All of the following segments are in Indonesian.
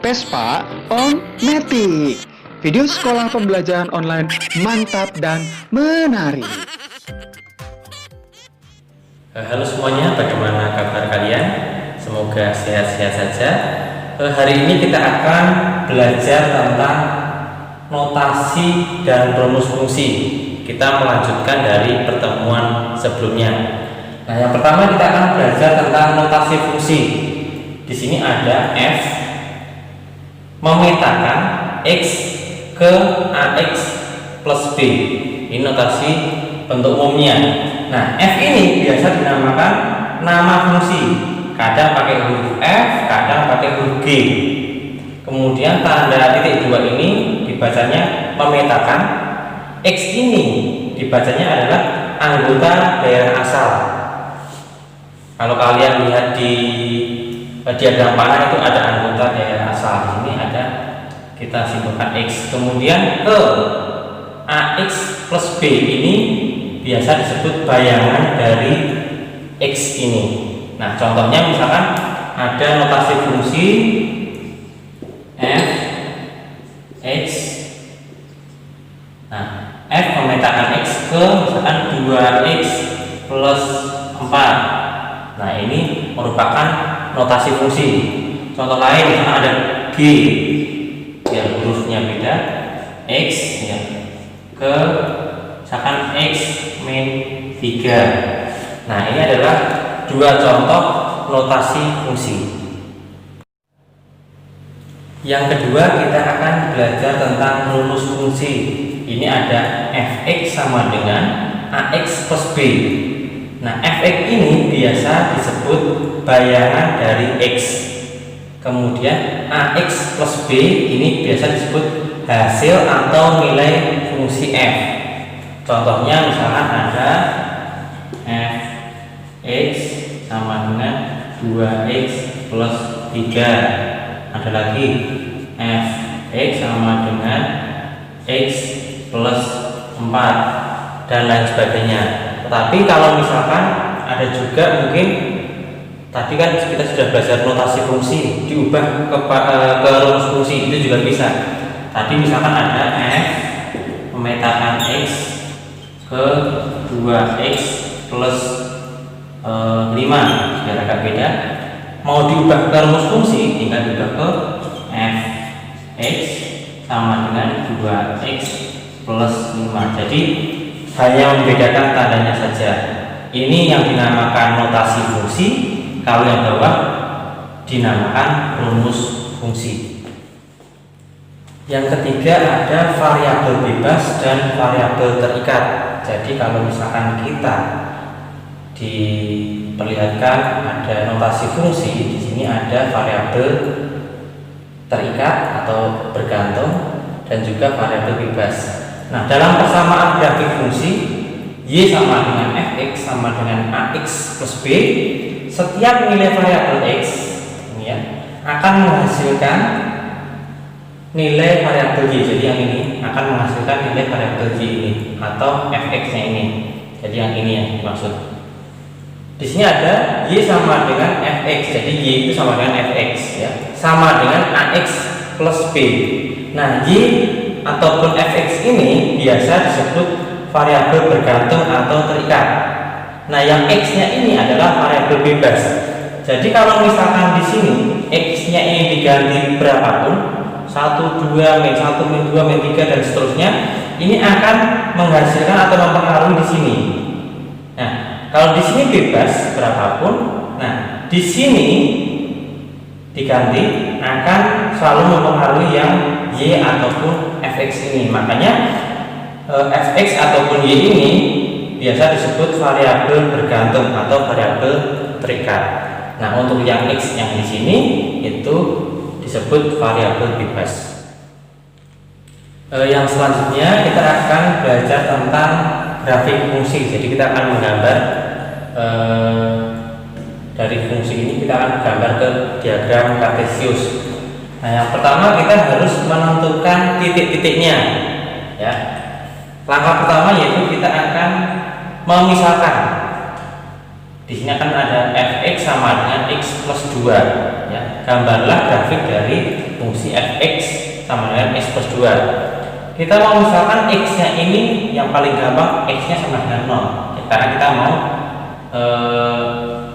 Vespa on Matic. Video sekolah pembelajaran online mantap dan menarik. Halo semuanya, bagaimana kabar kalian? Semoga sehat-sehat saja. Hari ini kita akan belajar tentang notasi dan rumus fungsi. Kita melanjutkan dari pertemuan sebelumnya. Nah, yang pertama kita akan belajar tentang notasi fungsi. Di sini ada f memetakan x ke ax plus b. Ini notasi bentuk umumnya. Nah, f ini biasa dinamakan nama fungsi. Kadang pakai huruf f, kadang pakai huruf g. Kemudian tanda titik dua ini dibacanya memetakan. X ini dibacanya adalah anggota daerah asal. Kalau kalian lihat di diagram panah itu ada anggota daerah asal. Ini ada, kita simpulkan x. Kemudian ke ax plus b ini biasa disebut bayangan dari x ini. Nah, contohnya misalkan ada notasi fungsi f x. Nah, f memetakan x ke misalkan 2x plus 4. Nah, ini merupakan notasi fungsi. Contoh lain misalkan ada g, ya hurufnya beda, x ya ke misalkan x min 3. Nah, ini adalah dua contoh notasi fungsi. Yang kedua, kita akan belajar tentang rumus fungsi. Ini ada fx sama dengan ax plus b. Nah, fx ini biasa disebut bayangan dari x. Kemudian ax plus b ini biasa disebut hasil atau nilai fungsi f. Contohnya misalkan ada fx sama dengan 2x plus 3. Ada lagi fx sama dengan x plus 4 dan lain sebagainya. Tetapi kalau misalkan ada juga mungkin tadi kan kita sudah belajar notasi fungsi diubah ke rumus fungsi, itu juga bisa. Tadi misalkan ada f memetakan x ke 2x plus 5, biar agak beda. Mau diubah ke rumus fungsi tinggal diubah ke fx sama dengan 2x plus 5. Jadi hanya membedakan tandanya saja. Ini yang dinamakan notasi fungsi, kalau yang bawah dinamakan rumus fungsi. Yang ketiga ada variabel bebas dan variabel terikat. Jadi kalau misalkan kita diperlihatkan ada notasi fungsi, di sini ada variabel terikat atau bergantung dan juga variabel bebas. Nah, dalam persamaan grafik fungsi y sama dengan fx sama dengan ax plus b, setiap nilai variabel x ini ya, akan menghasilkan nilai variabel y. Jadi yang ini akan menghasilkan nilai variabel y ini atau fx-nya ini. Jadi yang ini yang dimaksud. Di sini ada y sama dengan fx. Jadi y itu sama dengan fx ya, sama dengan ax plus b. Nah, y ataupun fx ini biasa disebut variabel bergantung atau terikat. Nah, yang x-nya ini adalah variabel bebas. Jadi kalau misalkan di sini x-nya ini diganti berapapun, 1, 2, min 1, min 2, min 3 dan seterusnya, ini akan menghasilkan atau mempengaruhi di sini. Nah, kalau di sini bebas berapapun, nah di sini diganti akan selalu mempengaruhi yang y ataupun fx ini. Makanya fx ataupun y ini biasa disebut variabel bergantung atau variabel terikat. Nah, untuk yang x yang di sini itu disebut variabel bebas. Yang selanjutnya kita akan belajar tentang grafik fungsi. Jadi kita akan menggambar dari fungsi ini, kita akan gambar ke diagram kartesius. Nah, yang pertama kita harus menentukan titik-titiknya ya. Langkah pertama yaitu kita akan memisahkan. Di sini akan ada fx sama dengan x plus 2 ya. gambarlah grafik dari fungsi fx sama dengan x plus 2. Kita mau misalkan x-nya ini yang paling gampang, x-nya sama dengan 0, karena kita mau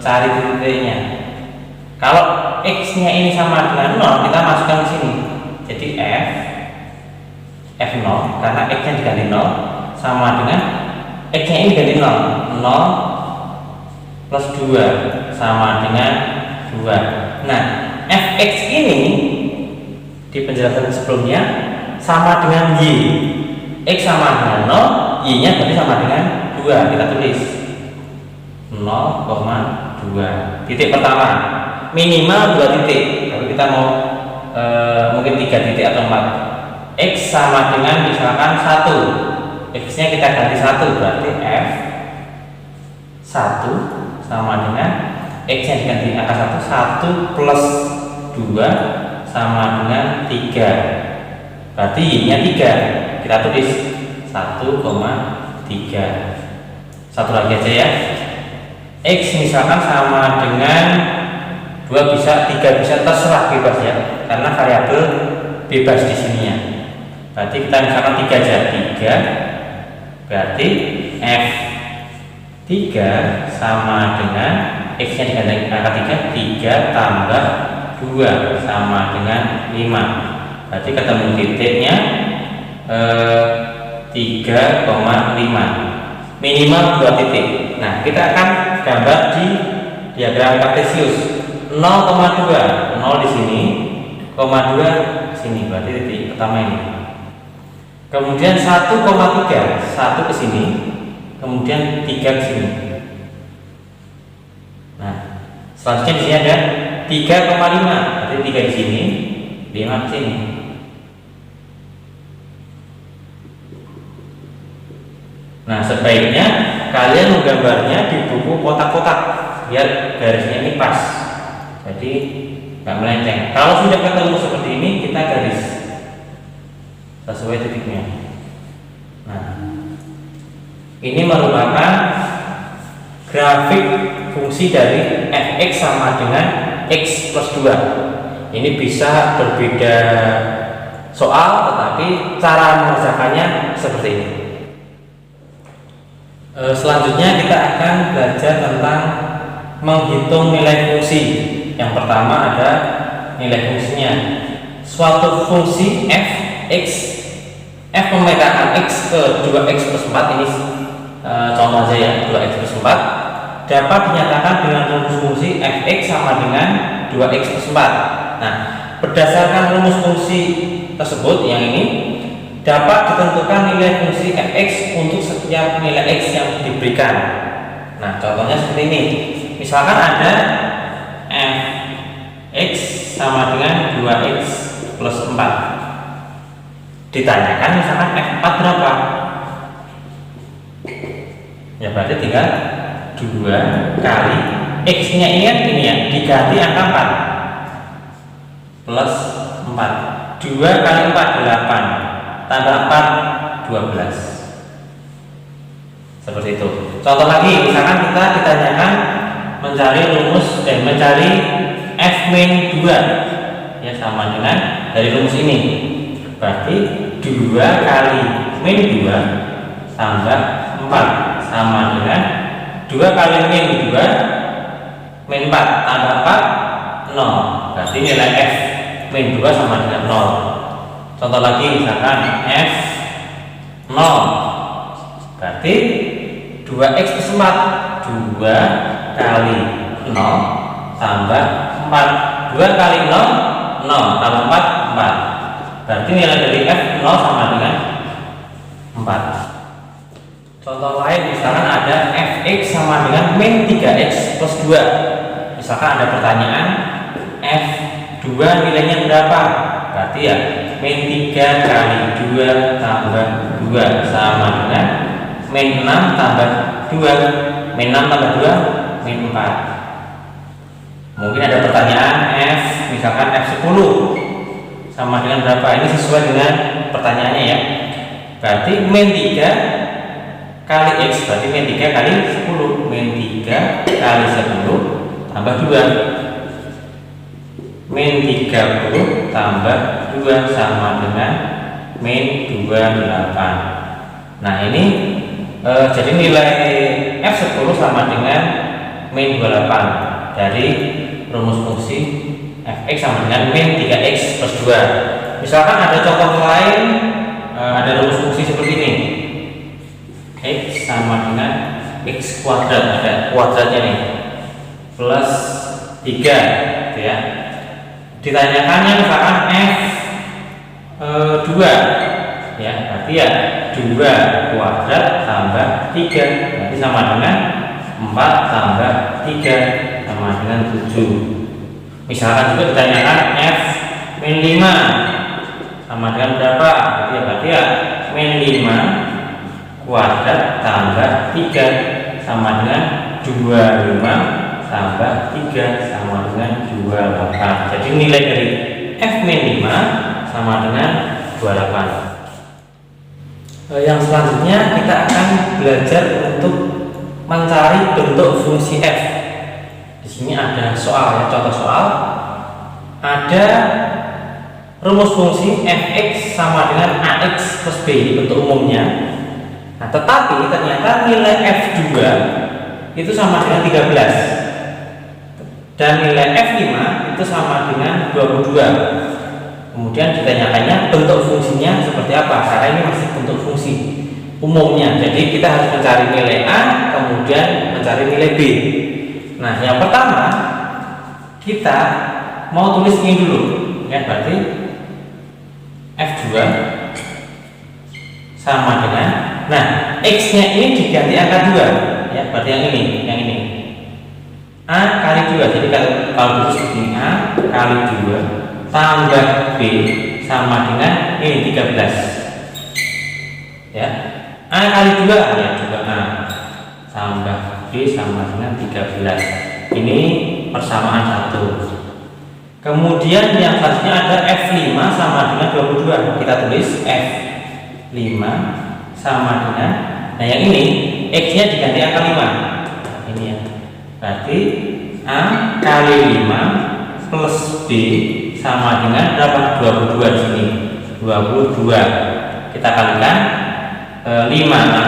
cari titiknya. Kalau x-nya ini sama dengan 0, kita masukkan ke sini. Jadi f0 karena x-nya diganti 0 sama dengan x-nya ini diganti 0 plus 2 sama dengan 2. Nah, fx ini di penjelasan sebelumnya sama dengan y. X sama dengan 0, y nya berarti sama dengan 2. Kita tulis 0,2. Titik pertama minimal 2 titik. Kalau kita mau mungkin 3 titik atau 4. X sama dengan misalkan 1. X nya kita ganti 1, berarti f 1 sama dengan x nya diganti angka 1 plus 2 sama dengan 3. Berarti y nya 3. Kita tulis 1,3. Satu lagi aja ya. X misalkan sama dengan 2 bisa, 3 bisa, terserah, bebas ya, karena variabel bebas di sininya. Berarti kita misalkan 3 aja, 3 berarti f3 sama dengan x nya diganti angka 3 tambah 2 sama dengan 5. Berarti ketemu titiknya 3,5, minimal 2 titik. Nah, kita akan gambar di diagram kartesius. 0,2, 0 di sini, 2 sini, berarti titik pertama ini. Kemudian 1,3, 1 ke sini, kemudian 3 ke sini. Nah, selanjutnya di sini ada 3,5, berarti 3 di sini, 5 ke sini. Nah, sebaiknya kalian menggambarnya di buku kotak-kotak biar garisnya ini pas, jadi nggak melenceng. Kalau sudah ketemu seperti ini, kita garis sesuai titiknya. Nah, ini merupakan grafik fungsi dari fx sama dengan x plus 2. Ini bisa berbeda soal, tetapi cara mengerjakannya seperti ini. Selanjutnya kita akan belajar tentang menghitung nilai fungsi. Yang pertama ada nilai fungsinya. Suatu fungsi f pemetaan x ke 2x plus 4, ini contoh aja ya, 2x plus 4 dapat dinyatakan dengan rumus fungsi fx sama dengan 2x plus 4. Nah, berdasarkan rumus fungsi tersebut yang ini dapat ditentukan nilai fungsi fx untuk setiap nilai x yang diberikan. Nah, contohnya seperti ini. Misalkan ada fx sama dengan 2x plus 4. Ditanyakan misalkan f4 berapa? Ya berarti tinggal 2 kali x nya ini ya, diganti angka 4 plus 4. 2 kali 4 8 tambah 4 12. Seperti itu. Contoh lagi, misalkan kita ditanyakan mencari rumus dan mencari f-2 ya, sama dengan dari rumus ini. Berarti 2 kali min 2 tambah 4 sama dengan 2 kali min 2 min 4 tambah 4 0. Berarti nilai f min 2 sama dengan 0. Contoh lagi, misalkan f 0 berarti 2x plus 4, 2 kali 0 tambah 4, 2 kali 0 0 tambah 4 4. Berarti nilai dari f 0 sama dengan 4. Contoh lain, misalkan ada fx sama dengan min 3x plus 2. Misalkan ada pertanyaan f2 nilainya berapa? Berarti ya min 3 kali 2 tambah 2 sama dengan min 6 tambah 2. Min 6 tambah 2 min 4. Mungkin ada pertanyaan f, misalkan f10 sama dengan berapa? Ini sesuai dengan pertanyaannya ya. Berarti min 3 kali x, berarti min 3 kali 10. Min 3 kali 10 tambah 2. min 30 tambah 2 sama dengan min 28. Nah ini jadi nilai F10 sama dengan min 28 dari rumus fungsi fx sama dengan min 3x plus 2. Misalkan ada contoh lain, ada rumus fungsi seperti ini, x sama dengan x kuadrat, ada kuadratnya nih, plus 3 gitu ya. Ditanyakannya misalkan f 2 ya, berarti ya 2 kuadrat tambah 3 berarti sama dengan 4 tambah 3 sama dengan 7. Misalkan juga ditanyakan f min 5 sama dengan berapa, berarti ya min 5 kuadrat tambah 3 sama dengan 25 tambah 3 sama dengan 28. Jadi nilai dari f min 5 sama dengan 28. Yang selanjutnya kita akan belajar untuk mencari bentuk fungsi f. Di sini ada soal ya, contoh soal. Ada rumus fungsi fx sama dengan ax plus b bentuk umumnya. Nah, tetapi ternyata nilai f2 itu sama dengan 13 dan nilai f5 itu sama dengan 22. Kemudian ditanyakannya bentuk fungsinya seperti apa, karena ini masih bentuk fungsi umumnya. Jadi kita harus mencari nilai a, kemudian mencari nilai b. Nah, yang pertama kita mau tulis ini dulu ya, berarti f2 sama dengan, nah x nya ini diganti angka 2 ya, berarti yang ini a kali 2. Jadi kalau tulis begini, a kali 2 tambah b sama dengan ini 13 ya, a kali 2 ya 2a tambah b sama dengan 13. Ini persamaan 1. Kemudian yang selanjutnya ada f5 sama dengan 22. Kita tulis f5 sama dengan, nah yang ini x nya diganti angka 5 ini ya, berarti a kali 5 plus b sama dengan berapa? 22 di sini. 22. Kita kalikan 5a,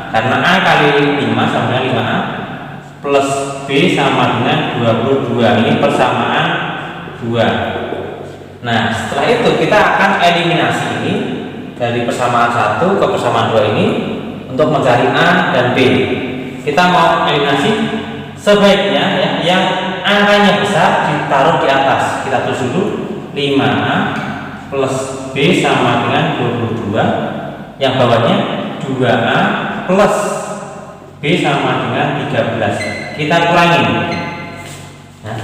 karena a kali 5 sama dengan 5a plus b sama dengan 22. Ini persamaan 2. Nah, setelah itu kita akan eliminasi ini dari persamaan 1 ke persamaan 2 ini untuk mencari a dan b. Kita mau eliminasi, sebaiknya ya, yang angkanya besar ditaruh di atas. Kita tulis dulu 5a plus b sama dengan 22, yang bawahnya 2a plus b sama dengan 13. Kita kurangi, nah,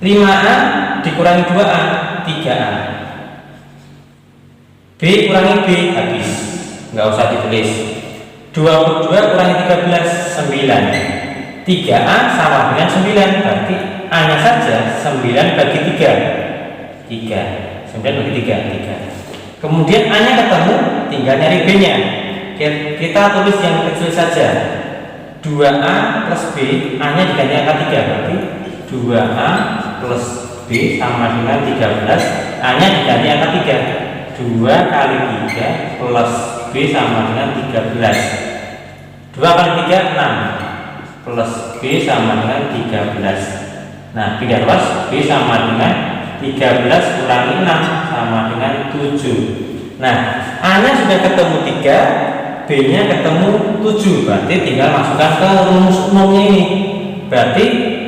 5a dikurangi 2a 3a, b kurangi b habis, nggak usah ditulis. 22 kurangi 13 9. 3a sama dengan 9, berarti a nya saja 9 bagi 3 9 bagi 3. Kemudian a nya ketemu, tinggal nyari b nya. Kita tulis yang kecil saja, 2a plus b, a nya diganti angka 3, berarti 2a plus b sama dengan 13, a nya diganti angka 3, 2 kali 3 plus b sama dengan 13. 2 kali 3 6 plus b sama dengan 13. Nah, pindah luas, b sama dengan 13 kurangi 6 sama dengan 7. Nah, a nya sudah ketemu 3, b nya ketemu 7, berarti tinggal masukkan ke rumus umumnya ini. Berarti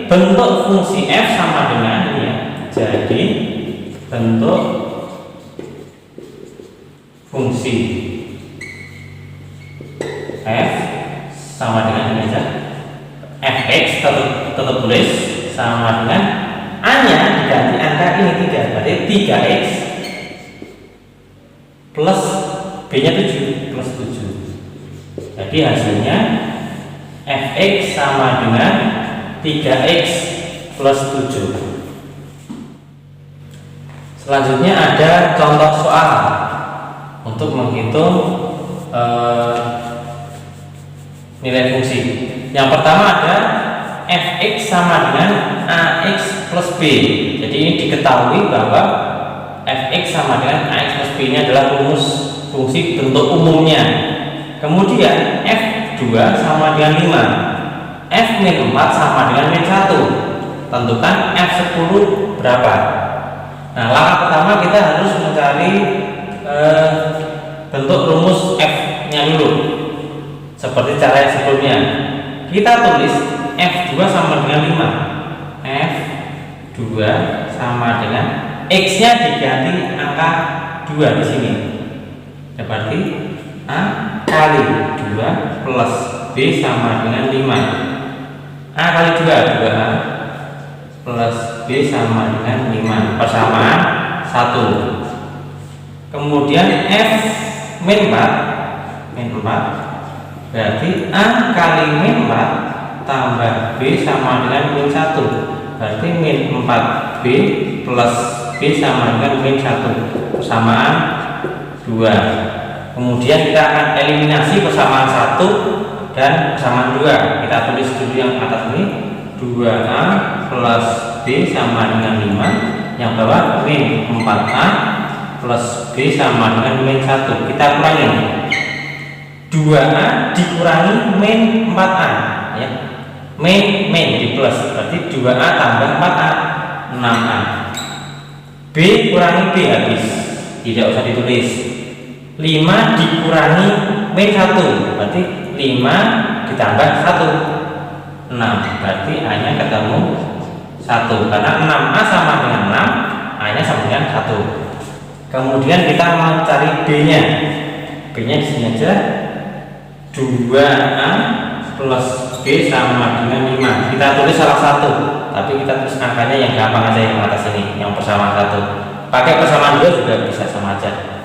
bentuk fungsi f sama dengan ini ya. Jadi bentuk fungsi f sama dengan ini aja, fx tetap tulis sama dengan a nya diganti angka ini 3, berarti 3x plus b nya 7 plus 7. Jadi hasilnya fx sama dengan 3x plus 7. Selanjutnya ada contoh soal untuk menghitung nilai fungsi. Yang pertama ada fx sama dengan ax plus b. Jadi ini diketahui bahwa fx sama dengan ax plus b ini adalah rumus fungsi bentuk umumnya. Kemudian f2 sama dengan 5, f min 4 sama dengan min 1. Tentukan f10 berapa. Nah, langkah pertama kita harus mencari bentuk rumus f nya dulu, seperti cara yang sebelumnya. Kita tulis f2 sama dengan 5, f2 sama dengan x nya diganti angka 2 di sini, berarti a kali 2 plus b sama dengan 5. A kali 2 2a plus b sama dengan 5 persamaan 1. Kemudian f min 4 berarti a kali min 4 tambah b sama dengan min 1, berarti min 4b plus b sama dengan min 1 persamaan 2. Kemudian kita akan eliminasi persamaan 1 dan persamaan 2. Kita tulis dulu yang atas ini, 2a plus b sama dengan 5, yang bawah min 4a plus b sama dengan min 1. Kita kurangi, 2a dikurangi min 4a ya. Min di plus, berarti 2a tambah 4a 6a. B kurangi b habis, tidak usah ditulis. 5 dikurangi min 1, berarti 5 ditambah 1 6, berarti a nya ketemu 1, karena 6a sama dengan 6, a nya sama dengan 1. Kemudian kita mencari b nya. B nya di sini aja, 2a plus b sama dengan 5. Kita tulis salah satu, tapi kita tulis angkanya yang gampang aja, yang atas ini, yang persamaan 1. Pakai persamaan 2 juga bisa sama aja.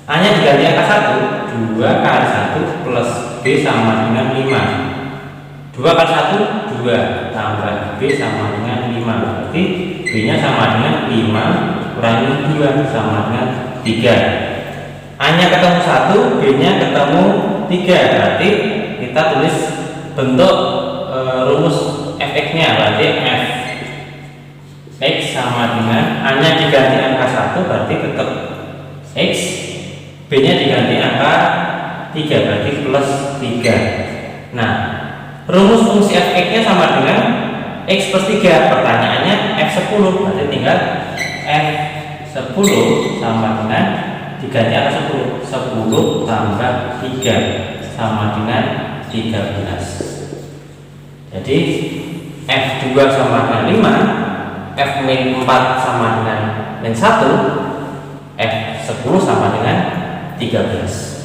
A nya diganti angka 1, 2 kali 1 plus b sama dengan 5. 2 kali 1 2 tambah b sama dengan 5, berarti b nya sama dengan 5 kurangi 2 sama dengan 3. A nya ketemu 1, b nya ketemu 3, berarti kita tulis bentuk rumus fx nya, berarti f x sama dengan a nya diganti angka 1, berarti tetap x, b nya diganti angka 3, berarti plus 3. Nah, rumus fungsi fx nya sama dengan x plus 3. Pertanyaannya f10, berarti tinggal f10 sama dengan diganti angka 10, 10 tambah 3 sama dengan 13. Jadi f2 sama dengan 5, f min 4 sama dengan min 1, f10 sama dengan 13.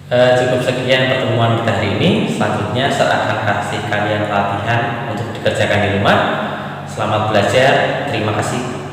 Cukup sekian pertemuan kita hari ini. Selanjutnya saya akan kasih kalian latihan untuk dikerjakan di rumah. Selamat belajar, terima kasih.